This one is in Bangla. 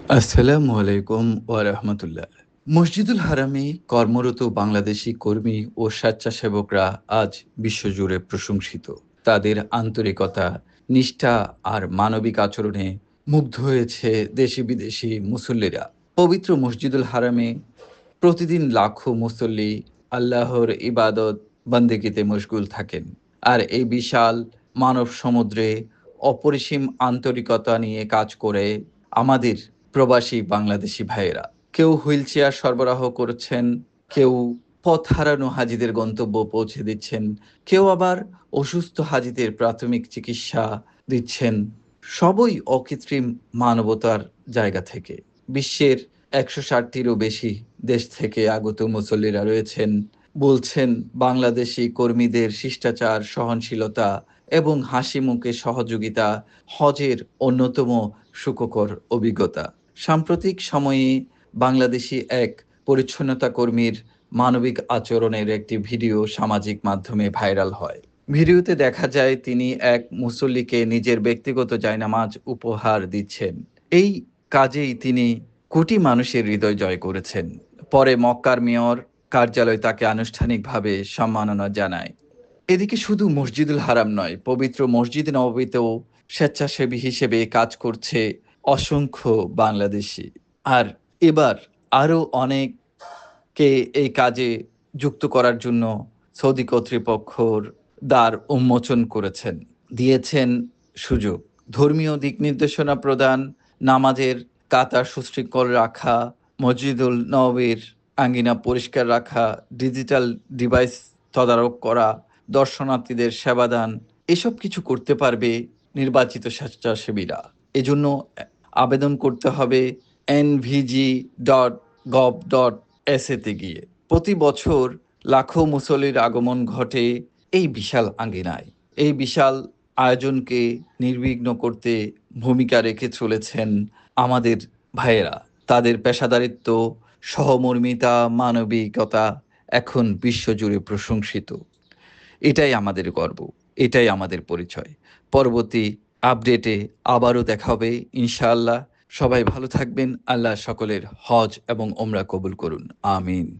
আসসালামু আলাইকুম ওয়া রাহমাতুল্লাহ। মসজিদুল হারামে কর্মরত বাংলাদেশি কর্মী ও স্বেচ্ছাসেবকরা আজ বিশ্বজুড়ে প্রশংসিত। তাদের আন্তরিকতা, নিষ্ঠা আর মানবিক আচরণে মুগ্ধ হয়েছে দেশি-বিদেশি মুসল্লিরা। পবিত্র মসজিদুল হারামে প্রতিদিন লাখো মুসল্লি আল্লাহর ইবাদত বন্দেগীতে মশগুল থাকেন। আর এই বিশাল মানব সমুদ্রে অপরিসীম আন্তরিকতা নিয়ে কাজ করে আমাদের প্রবাসী বাংলাদেশি ভাইয়েরা। কেউ হুইলচেয়ার সরবরাহ করছেন, কেউ পথ হারানো হাজিদের গন্তব্য পৌঁছে দিচ্ছেন, কেউ আবার অসুস্থ হাজিদের প্রাথমিক চিকিৎসা দিচ্ছেন। সবই অকৃত্রিম মানবতার জায়গা থেকে। বিশ্বের ১৬০টিরও বেশি দেশ থেকে আগত মুসল্লিরা রয়েছেন। বলছেন বাংলাদেশি কর্মীদের শিষ্টাচার, সহনশীলতা এবং হাসিমুখে সহযোগিতা হজের অন্যতম সুখকর অভিজ্ঞতা। সাম্প্রতিক সময়ে বাংলাদেশি এক পরিচ্ছন্নতা কর্মীর মানবিক আচরণের একটি ভিডিও সামাজিক মাধ্যমে ভাইরাল হয়। ভিডিওতে দেখা যায় তিনি এক মুসল্লিকে নিজের ব্যক্তিগত জায়নামাজ উপহার দিচ্ছেন। এই কাজেই তিনি কোটি মানুষের হৃদয় জয় করেছেন। পরে মক্কার মেয়র কার্যালয় তাকে আনুষ্ঠানিকভাবে সম্মাননা জানায়। এদিকে শুধু মসজিদুল হারাম নয়, পবিত্র মসজিদ নববীতেও স্বেচ্ছাসেবী হিসেবে কাজ করছে অসংখ্য বাংলাদেশি। আর এবার আরও অনেককে এই কাজে যুক্ত করার জন্য সৌদি কর্তৃপক্ষর দ্বার উন্মোচন করেছেন, দিয়েছেন সুযোগ। ধর্মীয় দিক নির্দেশনা প্রদান, নামাজের কাতার সুশৃঙ্খল রাখা, মসজিদুল নববীর আঙ্গিনা পরিষ্কার রাখা, ডিজিটাল ডিভাইস তদারক করা, দর্শনার্থীদের সেবাদান, এসব কিছু করতে পারবে নির্বাচিত স্বেচ্ছাসেবীরা। এজন্য আবেদন করতে হবে nvg.gov.sa তে গিয়ে। প্রতি বছর লাখো মুসল্লির আগমন ঘটে এই বিশাল আঙ্গিনায়। এই বিশাল আয়োজনকে নির্বিঘ্ন করতে ভূমিকা রেখে চলেছেন আমাদের ভাইয়েরা। তাদের পেশাদারিত্ব, সহমর্মিতা, মানবিকতা এখন বিশ্বজুড়ে প্রশংসিত। এটাই আমাদের গর্ব, এটাই আমাদের পরিচয়। পরবর্তী আপডেটে আবারও দেখা হবে ইনশাআল্লাহ। সবাই ভালো থাকবেন। আল্লাহ সকলের হজ এবং ওমরা কবুল করুন। আমিন।